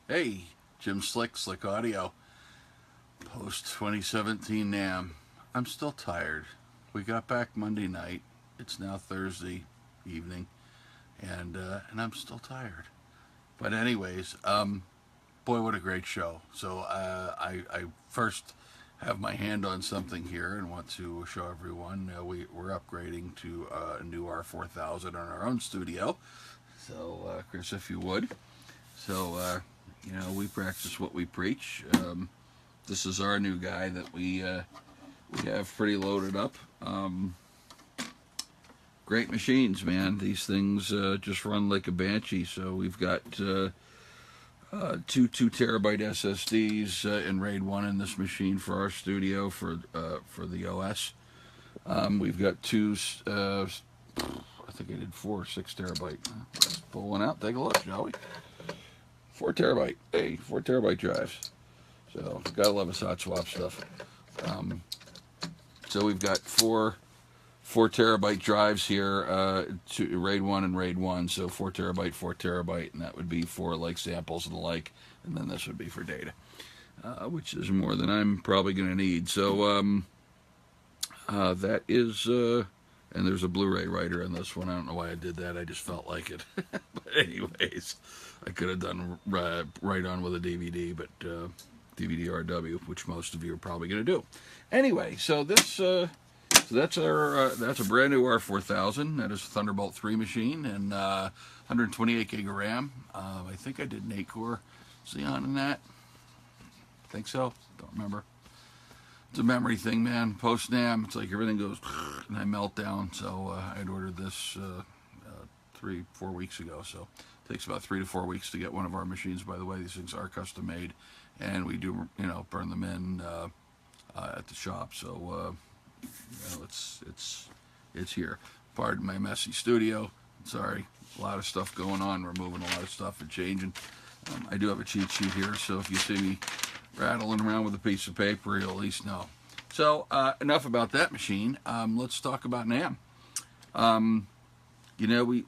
Hey, Jim Slick Audio, post 2017 NAMM. I'm still tired. We got back Monday night. It's now Thursday evening, and I'm still tired. But anyways, boy, what a great show. So I first have my hand on something here and want to show everyone we're upgrading to a new R4000 on our own studio. So Chris, if you would. So we practice what we preach. This is our new guy that we have pretty loaded up. Great machines, man. These things just run like a banshee. So we've got two terabyte SSDs in RAID 1 in this machine for our studio for the OS. We've got two. I think I did 6 terabyte. Let's pull one out. Take a look, shall we? 4 terabyte. Hey, 4 terabyte drives. So gotta love us hot swap stuff. So we've got four 4 terabyte drives here, to RAID 1 and RAID 1. So 4 terabyte, and that would be for like samples and the like, and then this would be for data, which is more than I'm probably going to need. So that is, and there's a Blu-ray writer in this one. I don't know why I did that. I just felt like it. But anyways, I could have done right on with a DVD, but DVD RW, which most of you are probably going to do. Anyway, so this. So that's a brand new R4000. That is a Thunderbolt 3 machine and 128 gig of RAM. I think I did an 8-core Xeon in that. I think so. Don't remember. It's a memory thing, man. Post NAMM, it's like everything goes and I melt down. So I'd ordered this 3-4 weeks ago. So it takes about 3 to 4 weeks to get one of our machines. By the way, these things are custom made, and we do burn them in at the shop. So. It's here. Pardon my messy studio. Sorry, a lot of stuff going on. We're moving a lot of stuff and changing. I do have a cheat sheet here, so if you see me rattling around with a piece of paper, you'll at least know. So enough about that machine. Let's talk about NAMM.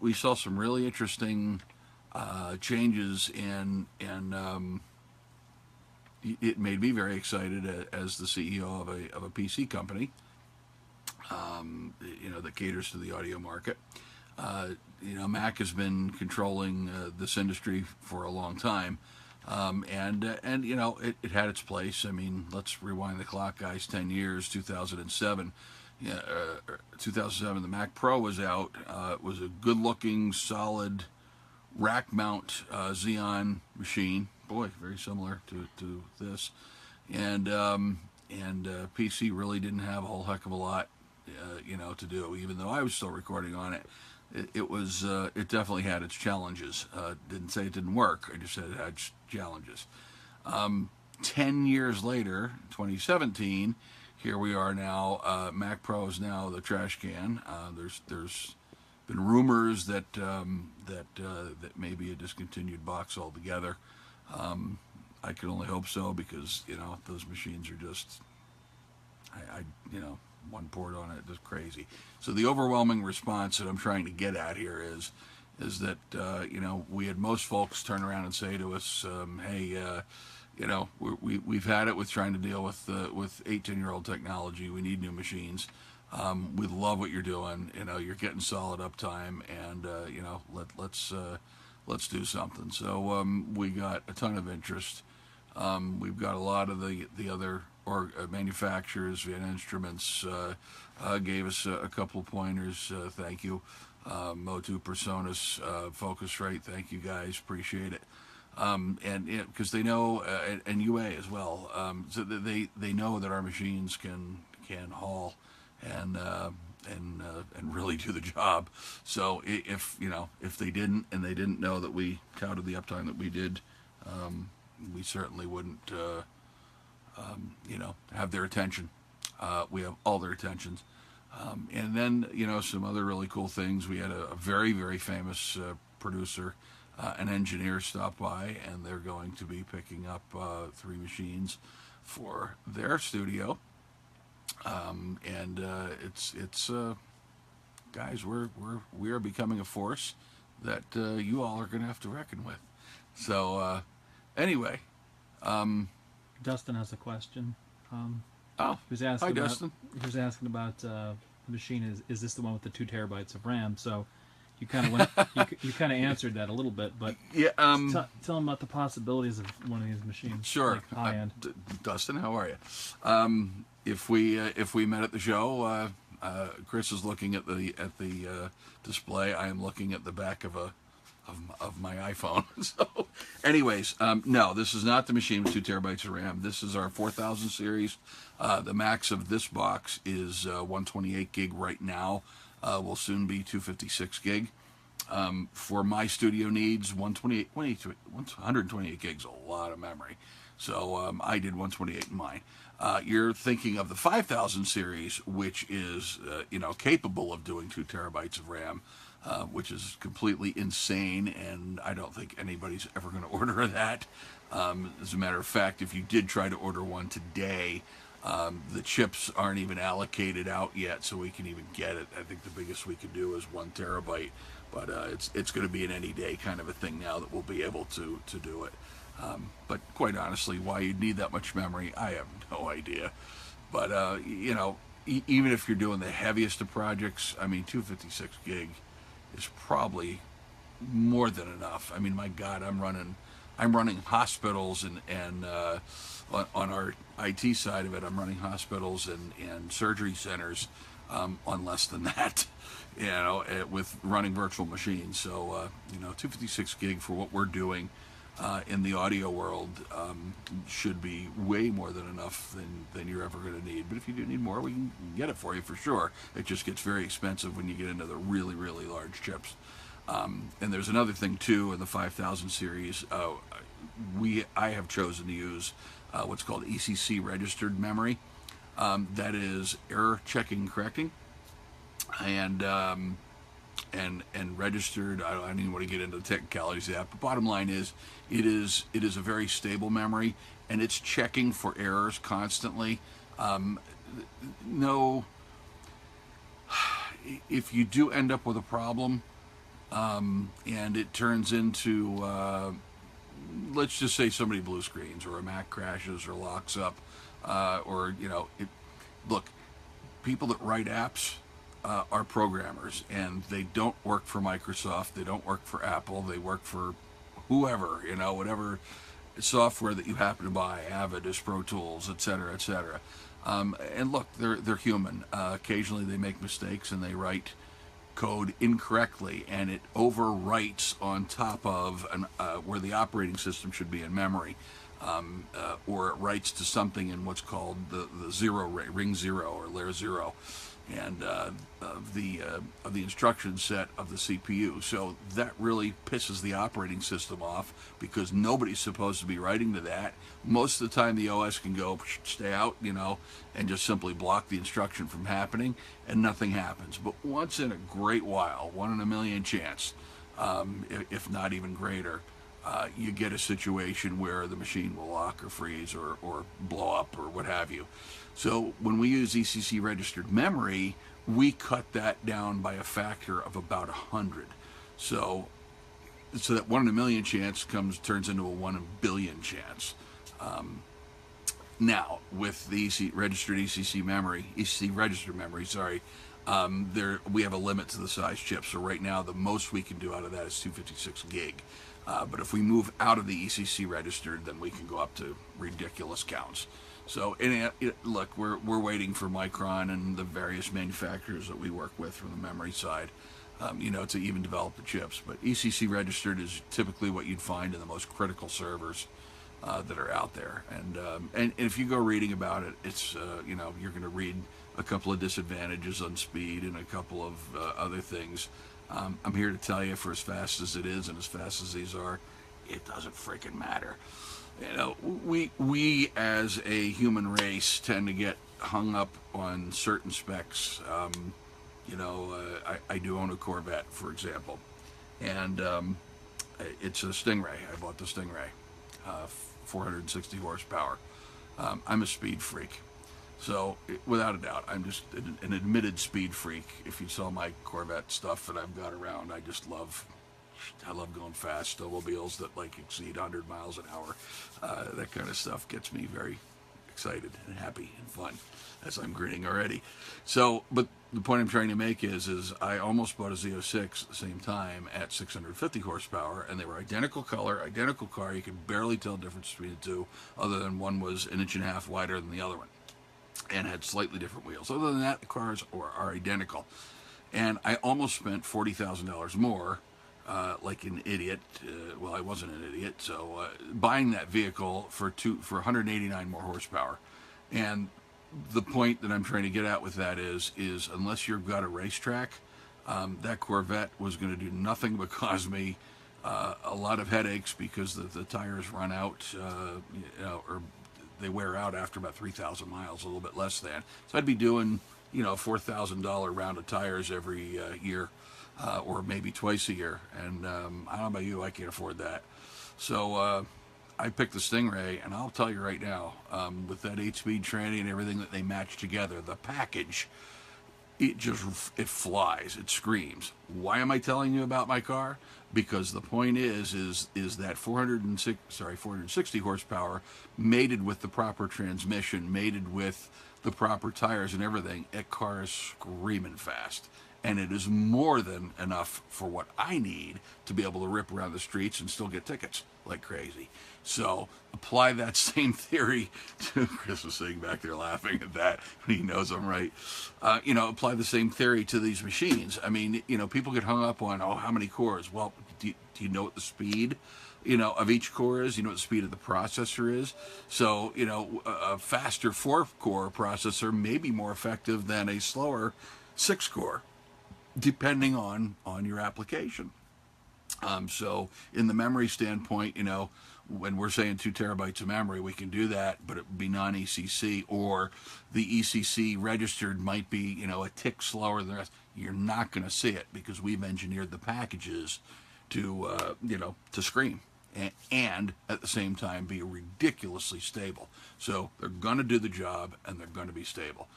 We saw some really interesting changes and it made me very excited as the CEO of a PC company. That caters to the audio market. Mac has been controlling this industry for a long time, and it had its place. I mean, let's rewind the clock, guys. 10 years, 2007. 2007, the Mac Pro was out. It was a good-looking, solid rack mount Xeon machine. Boy, very similar to this, and PC really didn't have a whole heck of a lot to do. Even though I was still recording on it, it definitely had its challenges. Didn't say it didn't work. I just said it had challenges. 10 years later, 2017, here we are now. Mac Pro is now the trash can. There's been rumors that may be a discontinued box altogether. I can only hope so, because those machines are just one port on it is crazy. So the overwhelming response that I'm trying to get at here is that we had most folks turn around and say to us, hey, we've had it with trying to deal with 18-year-old technology. We need new machines. We love what you're doing. You're getting solid uptime, and let's do something. So we got a ton of interest. We've got a lot of the other manufacturers. Van Instruments gave us a couple pointers. Thank you. Motu, Personas, Focusrite. Thank you guys. Appreciate it. And because they know, and UA as well. So they know that our machines can haul and really do the job. So if they didn't, and they didn't know that we touted the uptime that we did, we certainly wouldn't have their attention. We have all their attentions. And then some other really cool things. We had a very, very famous producer, an engineer, stop by, and they're going to be picking up 3 machines for their studio. It's guys, we are becoming a force that you all are going to have to reckon with. So Anyway, Dustin has a question. oh, He was asking hi, about, Dustin. He was asking about the machine. Is this the one with the 2 terabytes of RAM? So you kind of went. You kind of answered that a little bit, but Yeah, tell him about the possibilities of one of these machines. sure. Like high end. Dustin, how are you? If we met at the show, Chris is looking at the display. I am looking at the back of my iPhone. So, anyways, no, this is not the machine with 2 terabytes of RAM. This is our 4000 series. The max of this box is 128 gig right now. Will soon be 256 gig. For my studio needs, 128 gigs, a lot of memory. So I did 128 in mine. You're thinking of the 5000 series, which is capable of doing 2 terabytes of RAM, which is completely insane, and I don't think anybody's ever going to order that. As a matter of fact, if you did try to order one today, the chips aren't even allocated out yet, so we can even get it. I think the biggest we could do is 1 terabyte, but it's going to be an any day kind of a thing now that we'll be able to do it. But quite honestly, why you'd need that much memory, I have no idea. But even if you're doing the heaviest of projects, I mean, 256 gig is probably more than enough. I mean, my God, I'm running hospitals and on our IT side of it, I'm running hospitals and surgery centers on less than that, with running virtual machines. So 256 gig for what we're doing in the audio world should be way more than enough than you're ever going to need. But if you do need more, we can get it for you for sure. It just gets very expensive when you get into the really, really large chips. And there's another thing too in the 5000 series. I have chosen to use what's called ECC registered memory. That is error checking correcting, and registered. I don't even want to get into the technicalities of that. But bottom line is, it is a very stable memory, and it's checking for errors constantly. No, if you do end up with a problem, and it turns into let's just say somebody blue screens or a Mac crashes or locks up, look, people that write apps are programmers, and they don't work for Microsoft, they don't work for Apple, they work for whoever, whatever software that you happen to buy, Avid, Pro Tools, etc., etc. And look, they're human. Occasionally they make mistakes and they write code incorrectly, and it overwrites on top of where the operating system should be in memory, or it writes to something in what's called the ring zero or layer zero, and of the instruction set of the CPU. So that really pisses the operating system off, because nobody's supposed to be writing to that. Most of the time the OS can go stay out, and just simply block the instruction from happening, and nothing happens. But once in a great while, 1 in a million chance, if not even greater, you get a situation where the machine will lock or freeze or blow up or what have you. So when we use ECC registered memory, we cut that down by a factor of about 100. So that 1 in a million chance turns into a 1 in a billion chance. Now, with the ECC registered memory, we have a limit to the size chip. So right now, the most we can do out of that is 256 gig. But if we move out of the ECC registered, then we can go up to ridiculous counts. So, look, we're waiting for Micron and the various manufacturers that we work with from the memory side, to even develop the chips. But ECC registered is typically what you'd find in the most critical servers that are out there. And if you go reading about it, it's you're going to read a couple of disadvantages on speed and a couple of other things. I'm here to tell you, for as fast as it is and as fast as these are, it doesn't freaking matter. We as a human race tend to get hung up on certain specs. I do own a Corvette, for example, and it's a Stingray. I bought the Stingray, 460 horsepower. I'm a speed freak. So, without a doubt, I'm just an admitted speed freak. If you saw my Corvette stuff that I've got around, I just love I love going fast. Automobiles that like exceed 100 miles an hour. That kind of stuff gets me very excited and happy and fun, as I'm grinning already. So, but the point I'm trying to make is I almost bought a Z06 at the same time at 650 horsepower, and they were identical color, identical car. You could barely tell the difference between the two, other than one was 1.5 inches wider than the other one, and had slightly different wheels. Other than that, the cars are identical. And I almost spent $40,000 more, like an idiot. Well, I wasn't an idiot. So buying that vehicle for 189 more horsepower. And the point that I'm trying to get at with that is unless you've got a racetrack, that Corvette was going to do nothing but cause me a lot of headaches because the tires run out, or they wear out after about 3,000 miles, a little bit less than. So I'd be doing a $4,000 round of tires every year, or maybe twice a year. And I don't know about you, I can't afford that. So I picked the Stingray, and I'll tell you right now, with that 8-speed tranny and everything that they match together, the package, it flies, it screams. Why am I telling you about my car? Because the point is that 460 horsepower mated with the proper transmission, mated with the proper tires and everything, that car is screaming fast. And it is more than enough for what I need to be able to rip around the streets and still get tickets like crazy. So apply that same theory to, Chris was sitting back there laughing at that. He knows I'm right. Apply the same theory to these machines. I mean, people get hung up on, how many cores? Well, do you know what the speed of each core is? You know what the speed of the processor is? So, a faster 4-core processor may be more effective than a slower 6-core, depending on your application. So in the memory standpoint, when we're saying 2 terabytes of memory, we can do that, but it would be non-ECC, or the ECC registered might be, a tick slower than the rest. You're not going to see it because we've engineered the packages to scream and at the same time be ridiculously stable. So they're going to do the job and they're going to be stable.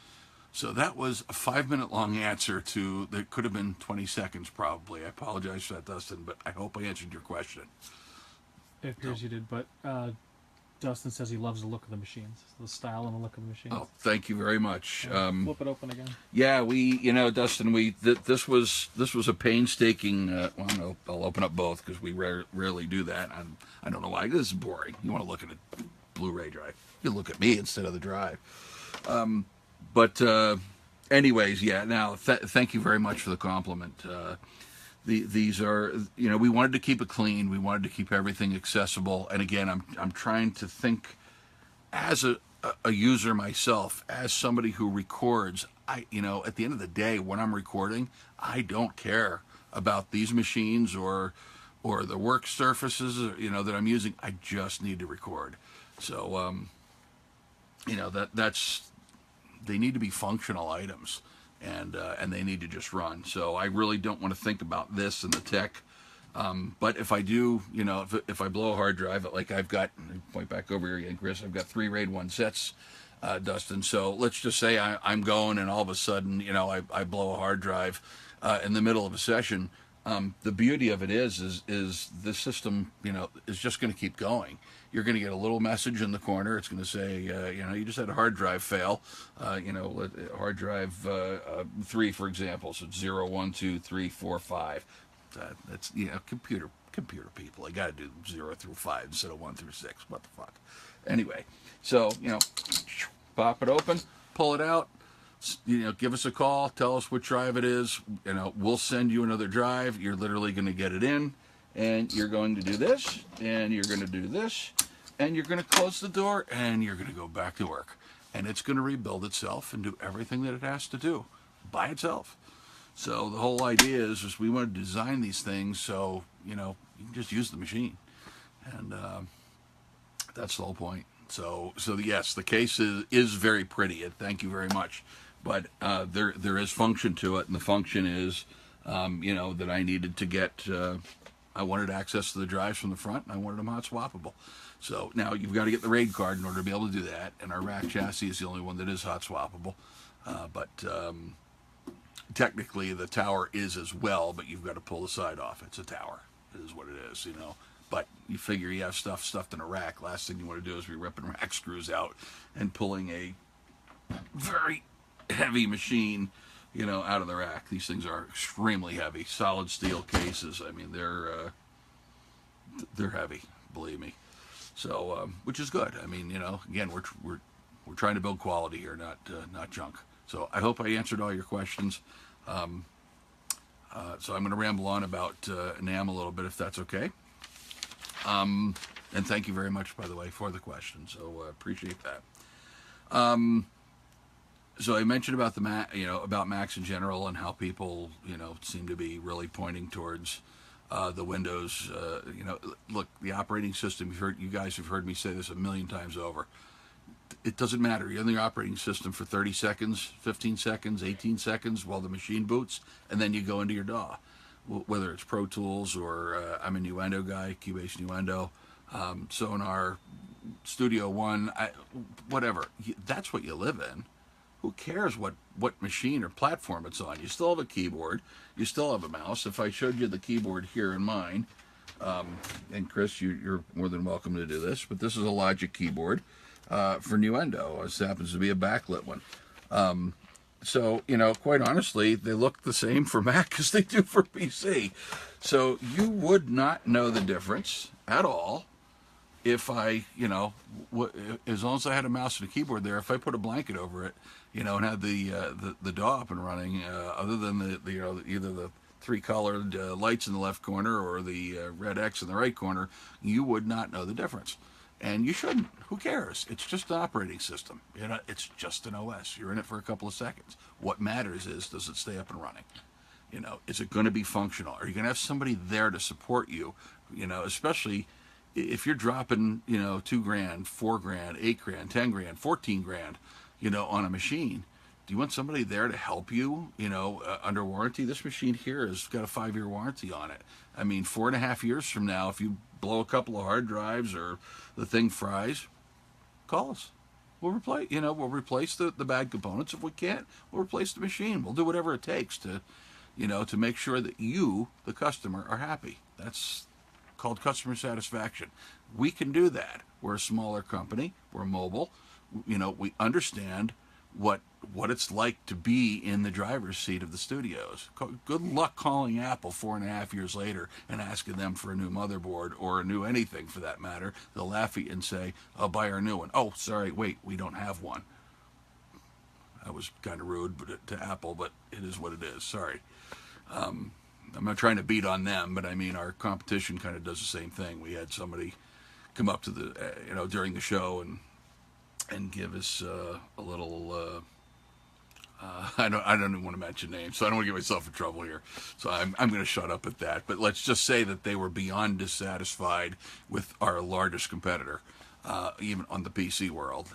So that was a 5-minute long answer that could have been 20 seconds probably. I apologize for that, Dustin, but I hope I answered your question. It appears you did, but Dustin says he loves the look of the machines, the style and the look of the machines. Oh, thank you very much. Flip it open again. Yeah, Dustin, this was a painstaking. Well, no, I'll open up both because we rarely do that. I don't know why. This is boring. You want to look at a Blu-ray drive? You look at me instead of the drive. But anyways, yeah. Now, thank you very much for the compliment. These are, we wanted to keep it clean. We wanted to keep everything accessible. And again, I'm trying to think as a user myself, as somebody who records. At the end of the day, when I'm recording, I don't care about these machines or the work surfaces, that I'm using. I just need to record. So, they need to be functional items. And they need to just run. So I really don't want to think about this and the tech. But if I do, if I blow a hard drive, like I've got, point back over here again, Chris, I've got 3 RAID 1 sets, Dustin. So let's just say I'm going and all of a sudden, I blow a hard drive in the middle of a session. The beauty of it is the system, is just going to keep going. You're going to get a little message in the corner. It's going to say, you just had a hard drive fail. Hard drive 3, for example. So it's 0, 1, 2, 3, 4, 5. That's computer people. They got to do 0 through 5 instead of 1 through 6. What the fuck? Anyway, so pop it open, pull it out. Give us a call. Tell us what drive it is. We'll send you another drive. You're literally going to get it in. And you're going to do this, and you're going to do this, and you're going to close the door, and you're going to go back to work. And it's going to rebuild itself and do everything that it has to do by itself. So the whole idea is we want to design these things so, you can just use the machine. And that's the whole point. So yes, the case is very pretty, and thank you very much. But there is function to it, and the function is, that I needed to get... I wanted access to the drives from the front, and I wanted them hot swappable. So now you've got to get the RAID card in order to be able to do that, and our rack chassis is the only one that is hot swappable. But technically the tower is as well, but you've got to pull the side off. It's a tower. It is what it is, you know. But you figure you have stuff stuffed in a rack. Last thing you want to do is be ripping rack screws out and pulling a very heavy machine, you know, out of the rack. These things are extremely heavy. Solid steel cases. I mean, they're heavy, believe me. So, which is good. I mean, you know, again, we're trying to build quality here, not junk. So I hope I answered all your questions. So I'm going to ramble on about NAMM a little bit, if that's okay. And thank you very much, by the way, for the question. So appreciate that. So I mentioned about the Mac, you know, about Macs in general and how people, you know, seem to be really pointing towards the Windows. You know, look, the operating system. You guys have heard me say this a million times over. It doesn't matter. You're in the operating system for 30 seconds, 15 seconds, 18 seconds while the machine boots, and then you go into your DAW. Whether it's Pro Tools or I'm a Nuendo guy, Cubase Nuendo, Sonar, Studio One, whatever. That's what you live in. Who cares what machine or platform it's on? You still have a keyboard. You still have a mouse. If I showed you the keyboard here in mine, and Chris, you're more than welcome to do this, but this is a Logic keyboard for Nuendo. This happens to be a backlit one. So, you know, quite honestly, they look the same for Mac as they do for PC. So you would not know the difference at all if I, you know, as long as I had a mouse and a keyboard there, if I put a blanket over it, you know, and had the DAW up and running, other than the you know, either the three colored lights in the left corner or the red X in the right corner, you would not know the difference. And you shouldn't. Who cares? It's just an operating system. You know, it's just an OS. You're in it for a couple of seconds. What matters is, does it stay up and running? You know, is it going to be functional? Are you going to have somebody there to support you? You know, especially if you're dropping, you know, $2,000, $4,000, $8,000, $10,000, $14,000, you know, on a machine. Do you want somebody there to help you, you know, under warranty? This machine here has got a 5-year warranty on it. I mean, 4.5 years from now, if you blow a couple of hard drives or the thing fries, call us. We'll replace, you know, we'll replace the bad components. If we can't, we'll replace the machine. We'll do whatever it takes to, you know, to make sure that you, the customer, are happy. That's called customer satisfaction. We can do that. We're a smaller company. We're mobile. You know, we understand what it's like to be in the driver's seat of the studios. Good luck calling Apple 4.5 years later and asking them for a new motherboard or a new anything for that matter. They'll laugh at you and say, "I'll buy our new one." "Oh, sorry, wait, we don't have one." That was kind of rude to Apple, but it is what it is. Sorry. I'm not trying to beat on them, but I mean, our competition kind of does the same thing. We had somebody come up to the, you know, during the show and give us a little. I don't even want to mention names, so I don't want to get myself in trouble here. So I'm going to shut up at that. But let's just say that they were beyond dissatisfied with our largest competitor, even on the PC world,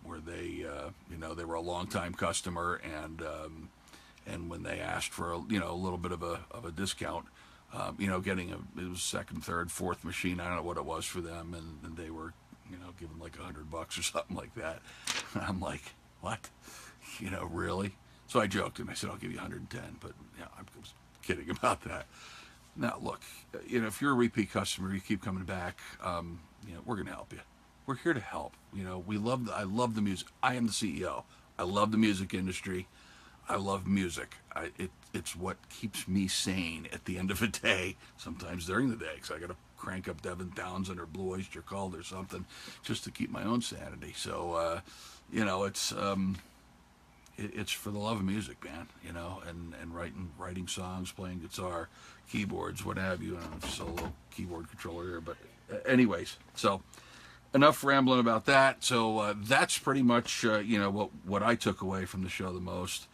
where they, you know, they were a longtime customer, and when they asked for you know, a little bit of a discount, you know, it was second, third, fourth machine. I don't know what it was for them, and they were, you know, given like $100 or something like that. And I'm like, what? You know, really? So I joked and I said, "I'll give you 110, but yeah, I was kidding about that. Now, look, you know, if you're a repeat customer, you keep coming back, you know, we're going to help you. We're here to help. You know, I love the music. I am the CEO. I love the music industry. I love music. It's what keeps me sane at the end of a day, sometimes during the day, because I got to crank up Devin Townsend or Blue Oyster Cult or something just to keep my own sanity. So, you know, it's for the love of music, man, you know, and writing songs, playing guitar, keyboards, what have you. I'm just a little keyboard controller here, but anyways, so enough rambling about that. So that's pretty much, you know, what I took away from the show the most.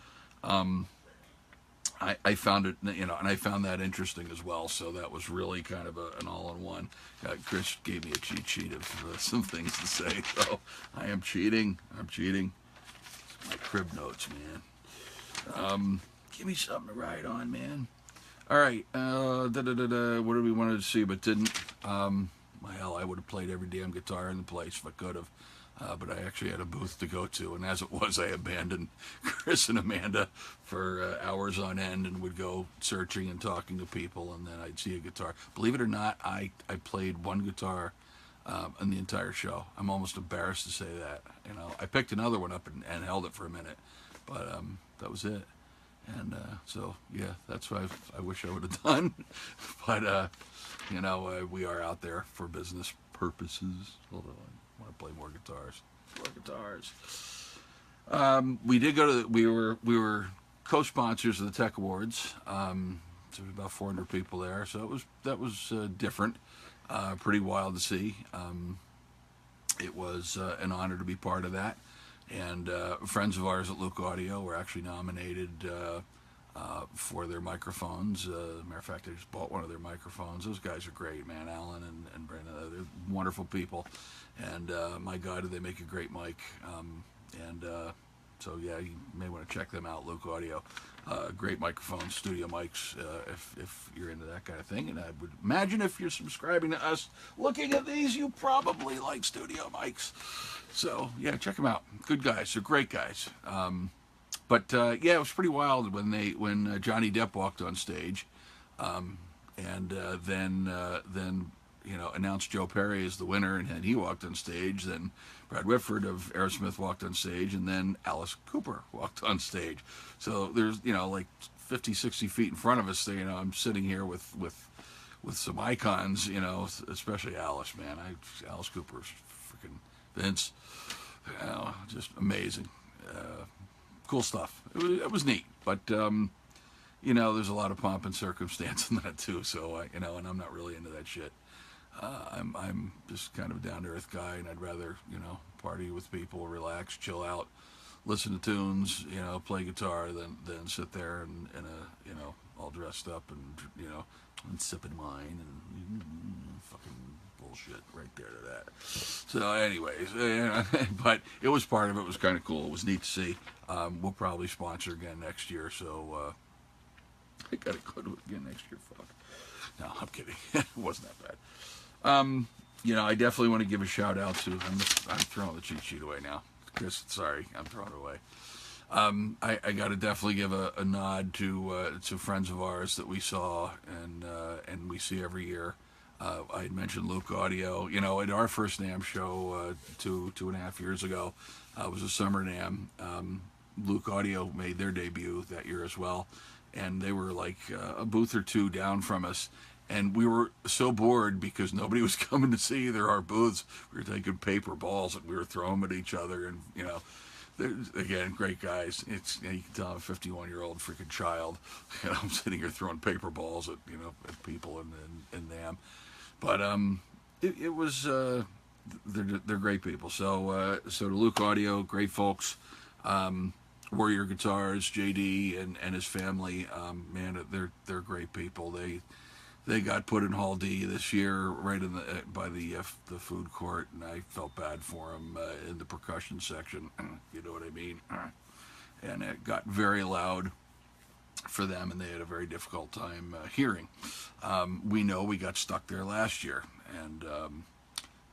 I found it, you know, and I found that interesting as well. So that was really kind of an all-in-one. Chris gave me a cheat sheet of some things to say. So I am cheating. I'm cheating. My crib notes, man. Give me something to write on, man. All right. What did we wanted to see but didn't? Well, I would have played every damn guitar in the place if I could have. But I actually had a booth to go to, and as it was, I abandoned Chris and Amanda for hours on end and would go searching and talking to people, and then I'd see a guitar. Believe it or not, I played one guitar in the entire show. I'm almost embarrassed to say that. You know, I picked another one up and held it for a minute, but that was it. And so, yeah, that's what I wish I would have done. But, you know, we are out there for business purposes. Hold on. I want to play more guitars. More guitars. We did go to we were co-sponsors of the Tech Awards. So there was about 400 people there. So that was different. Pretty wild to see. It was an honor to be part of that. And friends of ours at Luke Audio were actually nominated for their microphones. Matter of fact, I just bought one of their microphones. Those guys are great, man. Alan and Brandon, they're wonderful people. And my God, do they make a great mic. So, yeah, you may want to check them out, Luke Audio. Great microphones, studio mics, if you're into that kind of thing. And I would imagine if you're subscribing to us, looking at these, you probably like studio mics. So, yeah, check them out. Good guys. They're great guys. But yeah, it was pretty wild when Johnny Depp walked on stage, and then you know, announced Joe Perry as the winner, and he walked on stage. Then Brad Whitford of Aerosmith walked on stage, and then Alice Cooper walked on stage. So there's, you know, like 50, 60 feet in front of us. You know, I'm sitting here with some icons. You know, especially Alice, man. Alice Cooper's freaking Vince. You know, just amazing. Cool stuff. It was neat, but you know, there's a lot of pomp and circumstance in that too. So you know, and I'm not really into that shit. I'm just kind of a down to earth guy, and I'd rather, you know, party with people, relax, chill out, listen to tunes, you know, play guitar, than sit there and you know, all dressed up and, you know, and sipping wine and fucking bullshit right there to that. So anyways, but it was part of it. It was kind of cool. It was neat to see. We'll probably sponsor again next year, so I gotta go to it again next year. Fuck. No, I'm kidding. It wasn't that bad. You know, I definitely want to give a shout out to. I'm throwing the cheat sheet away now. Chris, sorry, I'm throwing it away. I got to definitely give a nod to friends of ours that we saw and we see every year. I had mentioned Luke Audio. You know, at our first NAMM show 2.5 years ago, it was a summer NAMM. Luke Audio made their debut that year as well, and they were like a booth or two down from us. And we were so bored because nobody was coming to see either our booths. We were taking paper balls and we were throwing them at each other. And, you know, again, great guys. It's, you know, you can tell I'm a 51-year-old freaking child. You know, I'm sitting here throwing paper balls at, you know, at people and NAMM. But it was, they're great people. So to Luke Audio, great folks. Warrior Guitars, JD and his family, man, they're great people. They got put in Hall D this year, right in by the food court, and I felt bad for them in the percussion section. You know what I mean? And it got very loud for them, and they had a very difficult time hearing. We know we got stuck there last year, and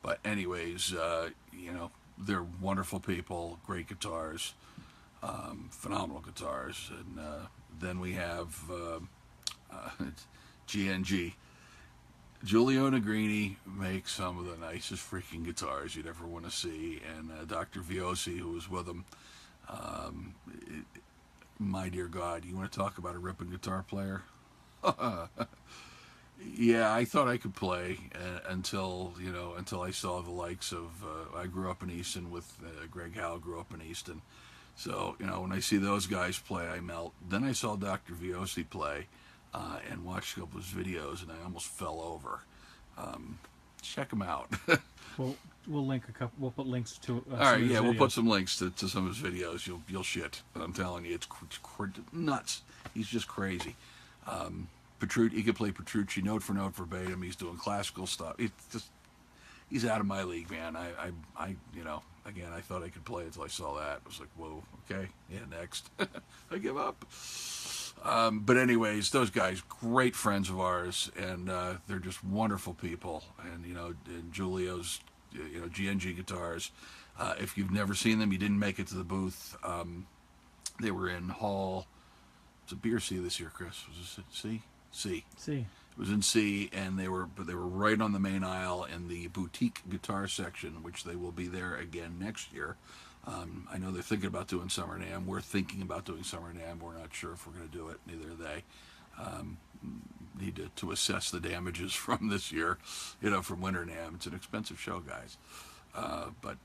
but anyways, you know, they're wonderful people, great guitars, phenomenal guitars, and then we have. GNG. Giulio Negrini makes some of the nicest freaking guitars you'd ever want to see, and Dr. Viosi, who was with him, my dear God, you want to talk about a ripping guitar player? Yeah, I thought I could play until I saw the likes of, I grew up in Easton with Greg Howe grew up in Easton, so, you know, when I see those guys play, I melt. Then I saw Dr. Viosi play, and watched a couple of his videos, and I almost fell over. Check him out. We'll link a couple. We'll put links to. All right, yeah, we'll put some links to some of his videos. You'll shit. I'm telling you, it's nuts. He's just crazy. He could play Petrucci note for note verbatim. He's doing classical stuff. He's out of my league, man. I you know, again, I thought I could play until I saw that. I was like, whoa, okay, yeah, next. I give up. But anyways, those guys, great friends of ours, and they're just wonderful people. And, you know, and Julio's, you know, GNG Guitars, If you've never seen them, you didn't make it to the booth. They were in Hall. It's a B or C this year, Chris. Was it C? C. See. It was in C, and they were right on the main aisle in the boutique guitar section, which they will be there again next year. I know they're thinking about doing Summer NAMM. We're thinking about doing Summer NAMM. We're not sure if we're going to do it. Neither are they. Need to assess the damages from this year, from Winter NAMM. It's an expensive show, guys. But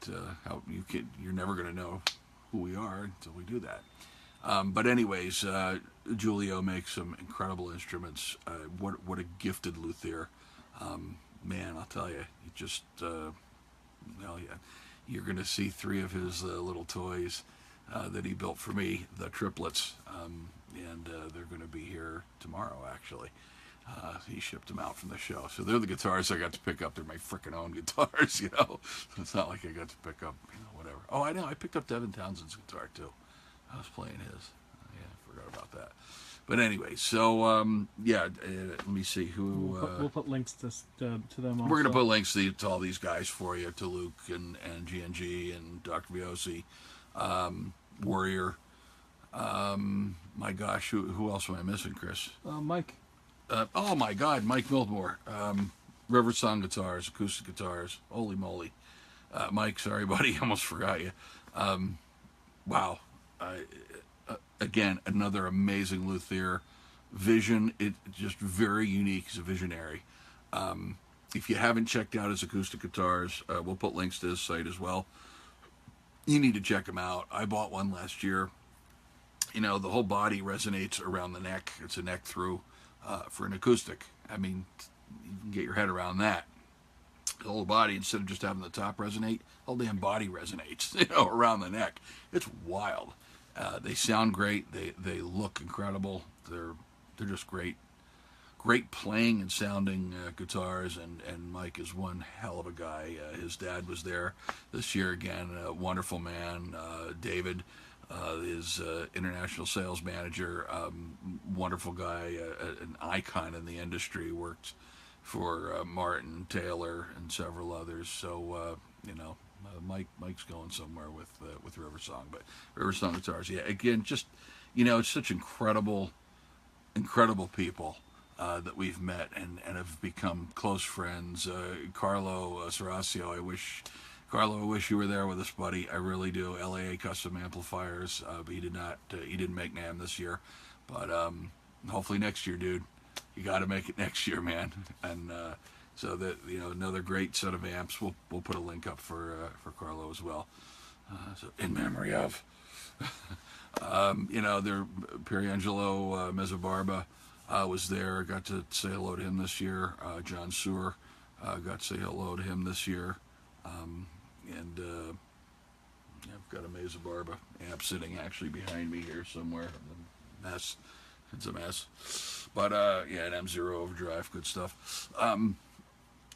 you're never going to know who we are until we do that. But anyways, Giulio makes some incredible instruments. What a gifted luthier. Man, I'll tell you, he just, you're going to see 3 of his little toys that he built for me, the triplets, and they're going to be here tomorrow, actually. He shipped them out from the show. So they're the guitars I got to pick up. They're my frickin' own guitars, So it's not like I got to pick up, whatever. Oh, I know. I picked up Devin Townsend's guitar, too. I was playing his. Yeah, I forgot about that. But anyway, so, let me see who... We'll put links to them also. We're going to put links to all these guys for you, to Luke and GNG and Dr. Viosi, Warrior. My gosh, who else am I missing, Chris? Mike. Oh, my God, Mike Mildmore. Riversong Guitars, acoustic guitars. Holy moly. Mike, sorry, buddy, almost forgot you. Wow. Again, another amazing luthier. Vision, it just very unique. He's a visionary. If you haven't checked out his acoustic guitars, we'll put links to his site as well. You need to check him out. I bought one last year. The whole body resonates around the neck. It's a neck through for an acoustic. I mean, you can get your head around that. The whole body, instead of just having the top resonate, the whole damn body resonates, around the neck. It's wild. They sound great. They look incredible. They're just great playing and sounding guitars. And Mike is one hell of a guy. His dad was there this year again. A wonderful man. David, his international sales manager, wonderful guy, an icon in the industry. Worked for Martin Taylor and several others. So Mike's going somewhere with Riversong, but Riversong Guitars, yeah. Again, just it's such incredible people that we've met and have become close friends. Carlo Rossi, I wish you were there with us, buddy. I really do. LAA Custom Amplifiers, but he didn't make NAMM this year, but hopefully next year, dude. You got to make it next year, man. And so that another great set of amps. We'll put a link up for Carlo as well. So in memory of, their Pierangelo Mezzabarba was there. Got to say hello to him this year. John Sewer got to say hello to him this year. And I've got a Mezzabarba amp sitting actually behind me here somewhere. Mess. It's a mess. But, an M0 overdrive, good stuff.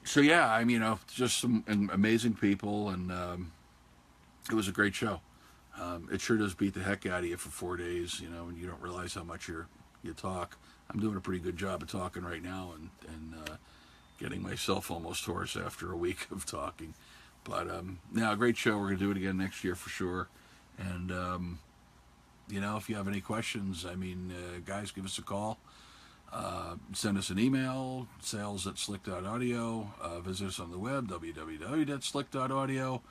So, yeah, just some amazing people, and it was a great show. It sure does beat the heck out of you for 4 days, and you don't realize how much you talk. I'm doing a pretty good job of talking right now and getting myself almost hoarse after a week of talking. But, a great show. We're going to do it again next year for sure. And, if you have any questions, guys, give us a call. Send us an email, sales@slick.audio. Visit us on the web, www.slick.audio.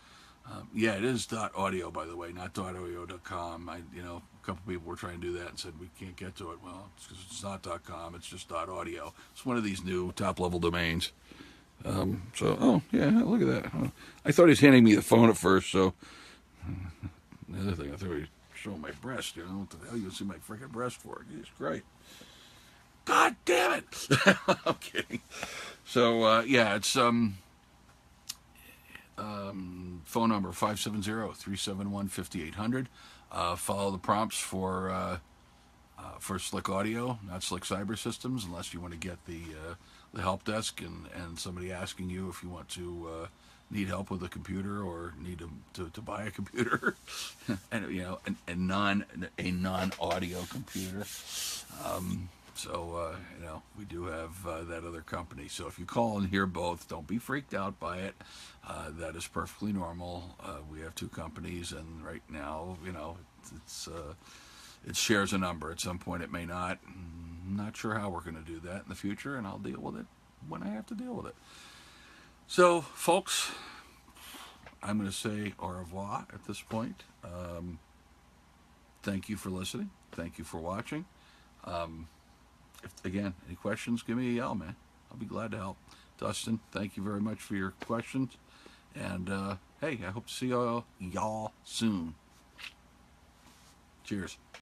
It is .audio, by the way, not .audio.com. A couple people were trying to do that and said we can't get to it. Well, it's because it's not .com, it's just .audio. It's one of these new top-level domains. Look at that. I thought he was handing me the phone at first, so... The other thing, I thought he was showing my breast, What the hell you see my freaking breast for? It's great. God damn it! I'm kidding. So, it's phone number 570-371-5800. Follow the prompts for Slick Audio, not Slick Cyber Systems, unless you want to get the help desk and somebody asking you if you want to need help with a computer or need to buy a computer, and a non-audio computer. So, we do have that other company. So if you call and hear both, don't be freaked out by it. That is perfectly normal. We have two companies, and right now, it shares a number. At some point, it may not. I'm not sure how we're going to do that in the future, and I'll deal with it when I have to deal with it. So, folks, I'm going to say au revoir at this point. Thank you for listening. Thank you for watching. Again, any questions, give me a yell, man. I'll be glad to help. Dustin, thank you very much for your questions. And, hey, I hope to see y'all soon. Cheers.